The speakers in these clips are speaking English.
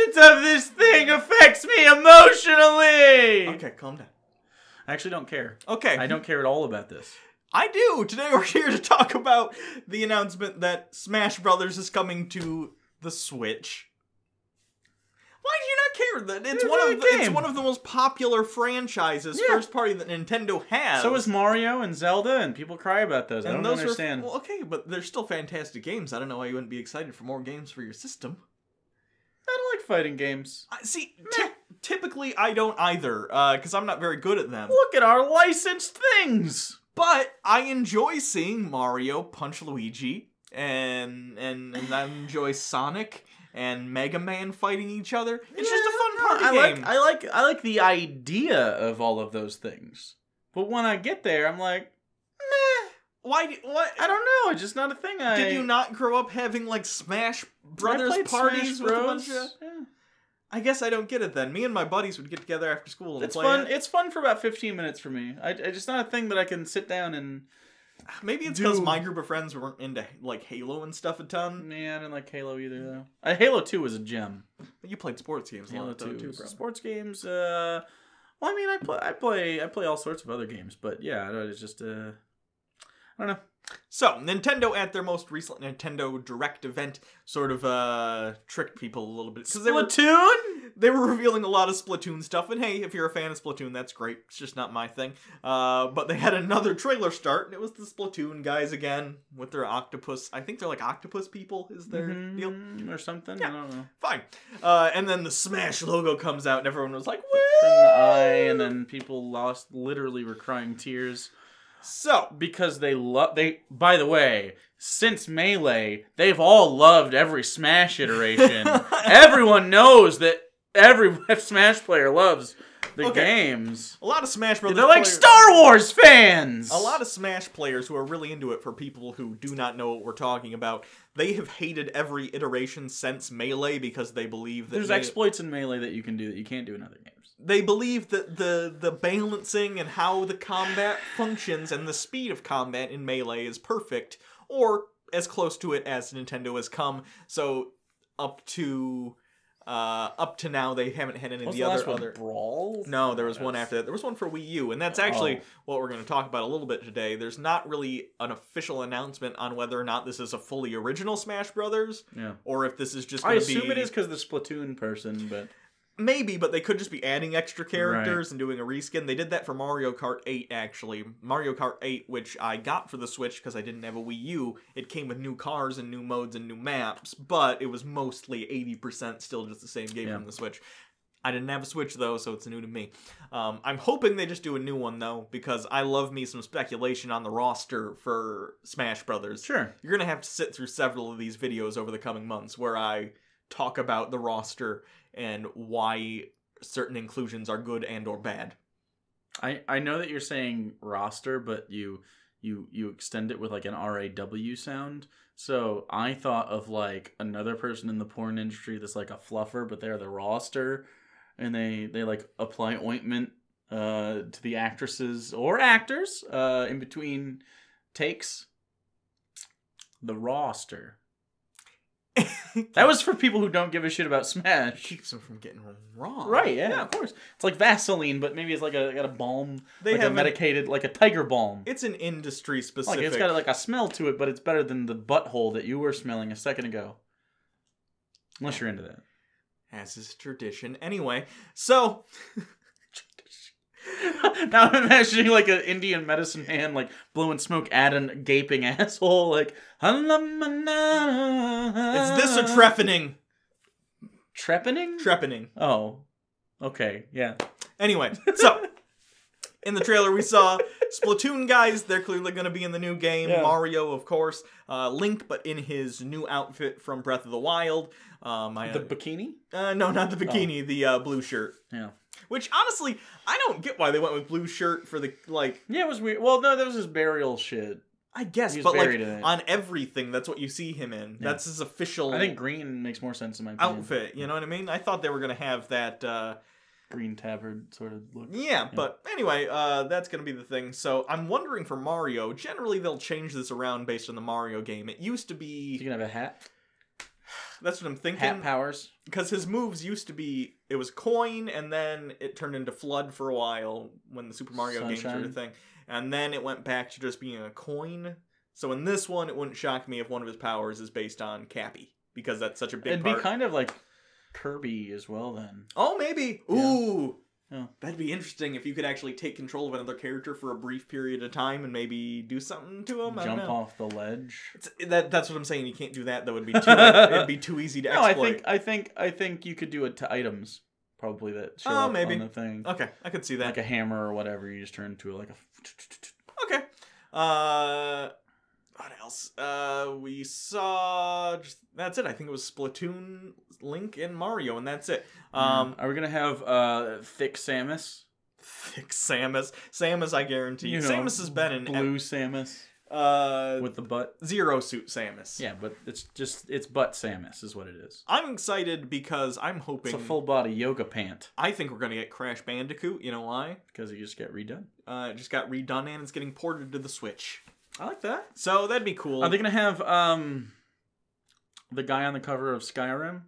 existence of this thing affects me emotionally. Okay, calm down. I actually don't care. Okay. I don't care at all about this. I do. Today we're here to talk about the announcement that Smash Brothers is coming to the Switch. Why do you not care? That it's one of the most popular franchises, first party that Nintendo has. So is Mario and Zelda, and people cry about those. I don't understand. Well, okay, but they're still fantastic games. I don't know why you wouldn't be excited for more games for your system. I don't like fighting games. See, typically I don't either, because I'm not very good at them. Look at our licensed things. But I enjoy seeing Mario punch Luigi, and I enjoy Sonic and Mega Man fighting each other. It's just a fun party game. I like the idea of all of those things. But when I get there, I'm like, meh. What? I don't know. It's just not a thing. Did you not grow up having, like, Smash Brothers parties with a bunch of... Yeah. I guess I don't get it then. Me and my buddies would get together after school and play fun. it. It's fun for about 15 minutes for me. It's just not a thing that I can sit down and... Maybe it's because my group of friends weren't into, like, Halo and stuff a ton. Yeah, I didn't like Halo either, though. Halo 2 was a gem. But you played sports games a lot, too, bro. Sports games, well, I mean, I play all sorts of other games, but yeah, it's just, I don't know. So, Nintendo at their most recent Nintendo Direct event sort of tricked people a little bit. Splatoon? They were revealing a lot of Splatoon stuff, and hey, if you're a fan of Splatoon, that's great. It's just not my thing. But they had another trailer start, and it was the Splatoon guys again with their octopus. I think they're like octopus people is their deal. Or something? Yeah, I don't know. fine. And then the Smash logo comes out, and everyone was like, woo! From the eye, and then people literally were crying tears. So, because by the way, since Melee, they've all loved every Smash iteration. Everyone knows that every Smash player loves the games. A lot of Smash Brothers They're like Star Wars fans! A lot of Smash players who are really into it, for people who do not know what we're talking about, they have hated every iteration since Melee because they believe that... There's exploits in Melee that you can do that you can't do in other games. They believe that the balancing and how the combat functions and the speed of combat in Melee is perfect, or as close to it as Nintendo has come. So up to now, they haven't had any of the other Brawl? No, there was one after that. There was one for Wii U, and that's actually what we're going to talk about a little bit today. There's not really an official announcement on whether or not this is a fully original Smash Brothers, or if this is just going to be... I assume it is because the Splatoon person, but... Maybe, but they could just be adding extra characters and doing a reskin. They did that for Mario Kart 8, actually. Mario Kart 8, which I got for the Switch because I didn't have a Wii U. It came with new cars and new modes and new maps, but it was mostly 80% still just the same game from the Switch. I didn't have a Switch, though, so it's new to me. I'm hoping they just do a new one, though, because I love me some speculation on the roster for Smash Brothers. Sure. You're going to have to sit through several of these videos over the coming months where I talk about the roster and why certain inclusions are good and or bad. I know that you're saying roster, but you extend it with like an RAW sound. So I thought of like another person in the porn industry that's like a fluffer, but they're the roster, and they like apply ointment to the actresses or actors in between takes. The roster. That was for people who don't give a shit about Smash. Keeps them from getting wrong. Right, yeah, of course. It's like Vaseline, but maybe it's like got a balm, a medicated, like a tiger balm. It's an industry specific. Like it's got like a smell to it, but it's better than the butthole that you were smelling a second ago. Unless you're into that. As is tradition. Anyway, so... Now I'm imagining like an Indian medicine man like blowing smoke at a gaping asshole like... Is this a trepanning? Trepanning? Trepanning. Oh. Okay, yeah. Anyway, so... In the trailer we saw Splatoon guys, they're clearly going to be in the new game. Yeah. Mario, of course. Link, but in his new outfit from Breath of the Wild. The bikini? No, not the bikini. The blue shirt. Yeah. Which, honestly, I don't get why they went with blue shirt for the, like... Yeah, it was weird. Well, no, that was his burial shit. I guess, but, like, on everything, that's what you see him in. Yeah. That's his official... I think green makes more sense in my opinion. Outfit, you know what I mean? I thought they were going to have that... green tabard sort of look. Yeah, but anyway, that's going to be the thing. So, I'm wondering for Mario, generally they'll change this around based on the Mario game. It used to be... You can have a hat? That's what I'm thinking. Hat powers. Because his moves used to be, it was coin, and then it turned into flood for a while when the Super Mario games were a thing. And then it went back to just being a coin. So in this one, it wouldn't shock me if one of his powers is based on Cappy. Because that's such a big part. It'd be kind of like Kirby as well, then. Oh, maybe. Yeah. Ooh. Yeah. That'd be interesting if you could actually take control of another character for a brief period of time and maybe do something to him. Jump off the ledge. That's what I'm saying. You can't do that, though. It'd be too easy to exploit. I think you could do it to items, probably, that show up maybe on the thing. Okay, I could see that. Like a hammer or whatever, you just turn into like a... Okay. What else? We saw... That's it. I think it was Splatoon, Link, and Mario, and that's it. Are we going to have Thick Samus? Thick Samus. Samus, I guarantee. You know, Samus has been in... Blue Samus. With the butt. Zero Suit Samus. Yeah, but it's butt Samus is what it is. I'm excited because I'm hoping... It's a full body yoga pant. I think we're going to get Crash Bandicoot. You know why? Because it just got redone. It just got redone and it's getting ported to the Switch. I like that. So that'd be cool. Are they going to have the guy on the cover of Skyrim?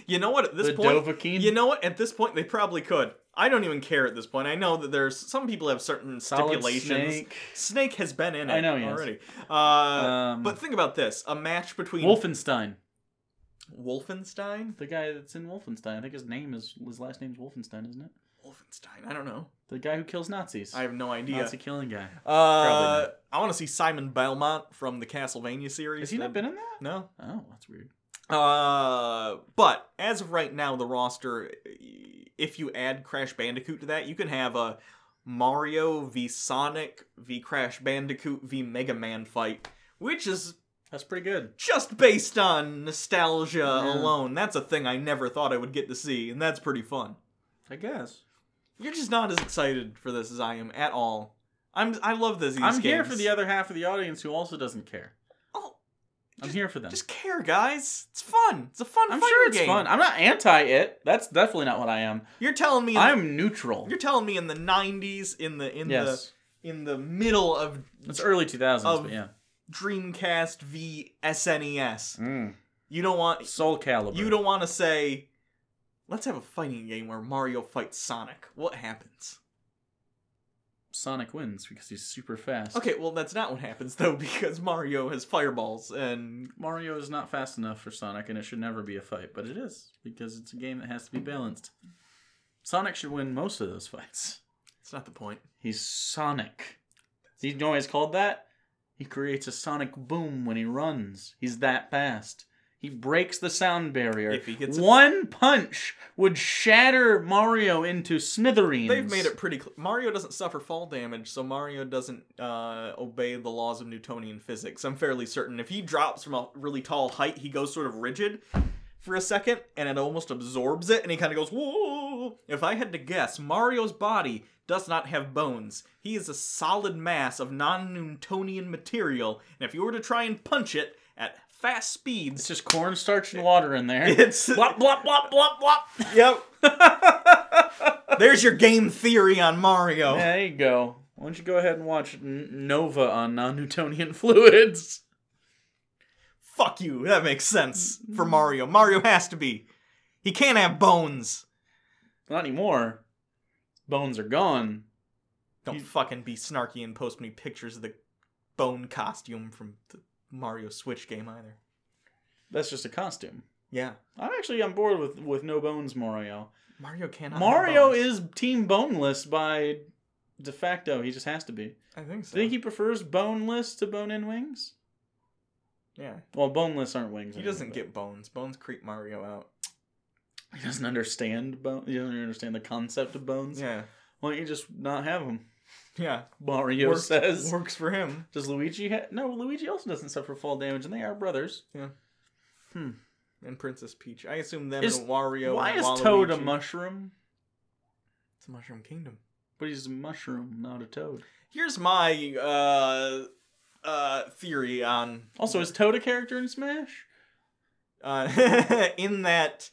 You know what? At this point, you know what? At this point, they probably could. I don't even care at this point. I know that there's some people have certain stipulations. Snake has been in it already. But think about this: a match between Wolfenstein. Wolfenstein, the guy that's in Wolfenstein. I think his last name's Wolfenstein, isn't it? Wolfenstein. I don't know. The guy who kills Nazis. I have no idea. Nazi killing guy. I want to see Simon Belmont from the Castlevania series. Has he not been in that? No. Oh, that's weird. But as of right now, the roster, if you add Crash Bandicoot to that, you can have a Mario v Sonic v Crash Bandicoot v Mega Man fight, which is... That's pretty good. Just based on nostalgia alone. That's a thing I never thought I would get to see, and that's pretty fun. I guess. You're just not as excited for this as I am at all. I love these games. I'm here for the other half of the audience who also doesn't care. I'm here for them. Just care, guys. It's fun. It's a fun I'm fighting sure it's game. fun. I'm not anti-it. That's definitely not what I am. You're telling me I'm neutral. You're telling me in the 90s, in the middle of it's early 2000s, but yeah. Dreamcast v SNES. You don't want Soul Calibur. You don't want to say, let's have a fighting game where Mario fights Sonic. What happens? Sonic wins because he's super fast. Okay, well that's not what happens though, because Mario has fireballs and Mario is not fast enough for Sonic, and it should never be a fight, but it is because it's a game that has to be balanced. Sonic should win most of those fights. That's not the point. He's Sonic. You know why he's called that? He creates a sonic boom when he runs. He's that fast. He breaks the sound barrier. If he gets one punch would shatter Mario into smithereens. They've made it pretty clear. Mario doesn't suffer fall damage, so Mario doesn't obey the laws of Newtonian physics. I'm fairly certain. If he drops from a really tall height, he goes sort of rigid for a second, and it almost absorbs it, and he kind of goes, whoa. If I had to guess, Mario's body does not have bones. He is a solid mass of non-Newtonian material, and if you were to try and punch it at fast speeds... It's just cornstarch and water in there. It's... Blop, blop, blop, blop, blop. Yep. There's your game theory on Mario. There you go. Why don't you go ahead and watch Nova on non-Newtonian fluids? Fuck you. That makes sense for Mario. Mario has to be. He can't have bones. Not anymore. Bones are gone. Don't fucking be snarky and post me pictures of the bone costume from the Mario Switch game either. That's just a costume. Yeah. I'm actually on board with no bones Mario. Mario cannot Mario have bones. is team boneless by de facto. He just has to be. I think so. Do you think he prefers boneless to bone-in wings? Yeah. Well, boneless aren't wings. He doesn't get bones. Bones creep Mario out. He doesn't understand bone. He doesn't understand the concept of bones. Yeah. Why don't you just not have them? Yeah. Mario says. Works for him. Does Luigi No, Luigi also doesn't suffer fall damage, and they are brothers. Yeah. And Princess Peach. I assume them and Wario. Why is Waluigi. Toad a mushroom? It's a Mushroom Kingdom. But he's a mushroom, not a toad. Here's my theory on... Also, is Toad a character in Smash? In that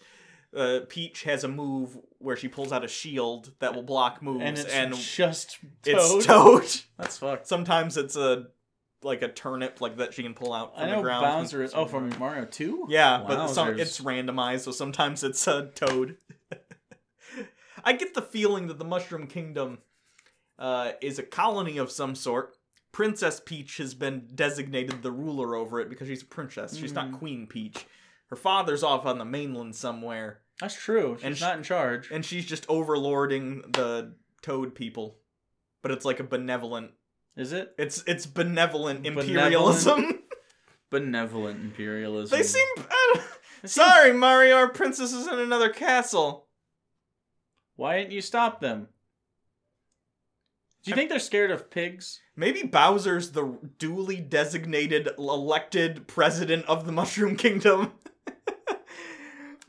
Peach has a move where she pulls out a shield that will block moves. And it's just Toad? It's Toad. That's fucked. Sometimes it's a like a turnip like that she can pull out from I know the ground. Bowser is... Oh, from Mario 2? Yeah, but Wowzers. it's randomized, so sometimes it's a Toad. I get the feeling that the Mushroom Kingdom is a colony of some sort. Princess Peach has been designated the ruler over it because she's a princess. She's not Queen Peach. Her father's off on the mainland somewhere. That's true. She's not in charge. And she's just overlording the Toad people. But it's like a benevolent... Is it? It's benevolent imperialism. Benevolent imperialism. They seem... Sorry, Mario, our princess is in another castle. Why didn't you stop them? Do you think they're scared of pigs? Maybe Bowser's the duly designated, elected president of the Mushroom Kingdom.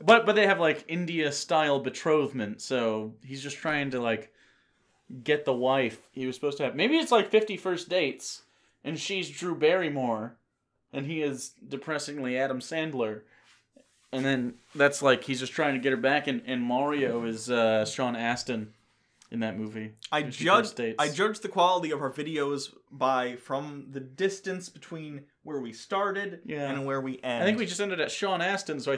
But they have, like, India-style betrothment, so he's just trying to, like, get the wife he was supposed to have. Maybe it's, like, 50 first dates, and she's Drew Barrymore, and he is depressingly Adam Sandler. And then that's, like, he's just trying to get her back, and Mario is Sean Astin in that movie. I judge the quality of our videos from the distance between where we started and where we end. I think we just ended at Sean Astin, so I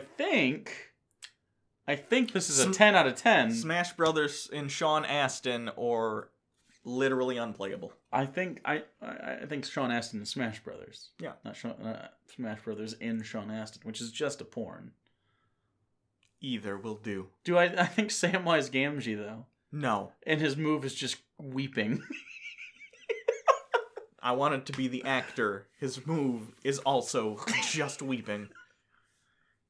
think this is a 10 out of 10. Smash Brothers in Sean Astin or literally unplayable. I think Sean Astin in Smash Brothers. Yeah. Not Smash Brothers in Sean Astin, which is just a porn. Either will do. I think Samwise Gamgee, though. No. And his move is just weeping. I want it to be the actor. His move is also just weeping.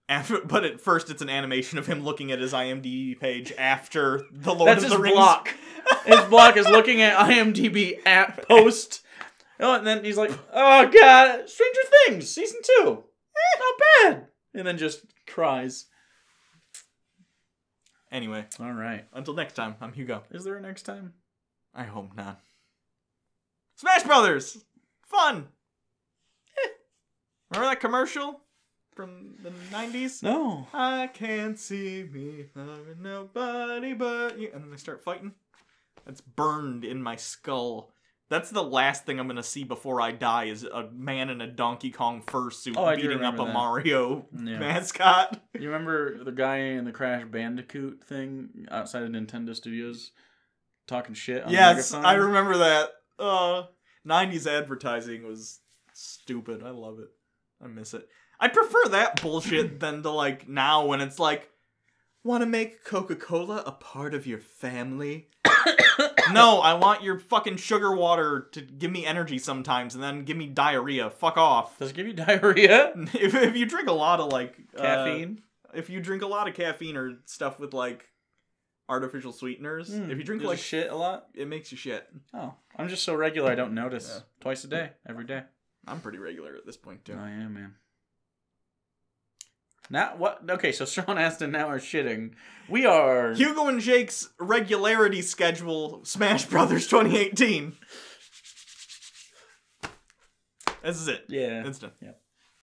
But at first it's an animation of him looking at his IMDb page after the Lord of the Rings. That's his block. His block is looking at IMDb at post. Oh, and then he's like, oh god, Stranger Things, season 2. Not bad. And then just cries. Anyway. All right. Until next time, I'm Hugo. Is there a next time? I hope not. Smash Brothers! Fun! Remember that commercial from the 90s? No. I can't see me loving nobody but you. And then they start fighting. That's burned in my skull. That's the last thing I'm going to see before I die is a man in a Donkey Kong fursuit beating up a Mario mascot. You remember the guy in the Crash Bandicoot thing outside of Nintendo Studios talking shit on the megaphone? I remember that. 90s advertising was stupid. I love it. I miss it. I prefer that bullshit than to like now when it's like, want to make Coca-Cola a part of your family? No, I want your fucking sugar water to give me energy sometimes and then give me diarrhea. Fuck off. Does it give you diarrhea? If you drink a lot of like... caffeine? If you drink a lot of caffeine or stuff with like artificial sweeteners, if you drink like... shit a lot? It makes you shit. Oh, I'm just so regular I don't notice. Yeah. Twice a day, every day. I'm pretty regular at this point too. I am, man. Now what? Okay, so Sean Astin now are shitting. We are Hugo and Jake's regularity schedule. Smash Brothers 2018. This is it. Yeah, it's done. Yeah.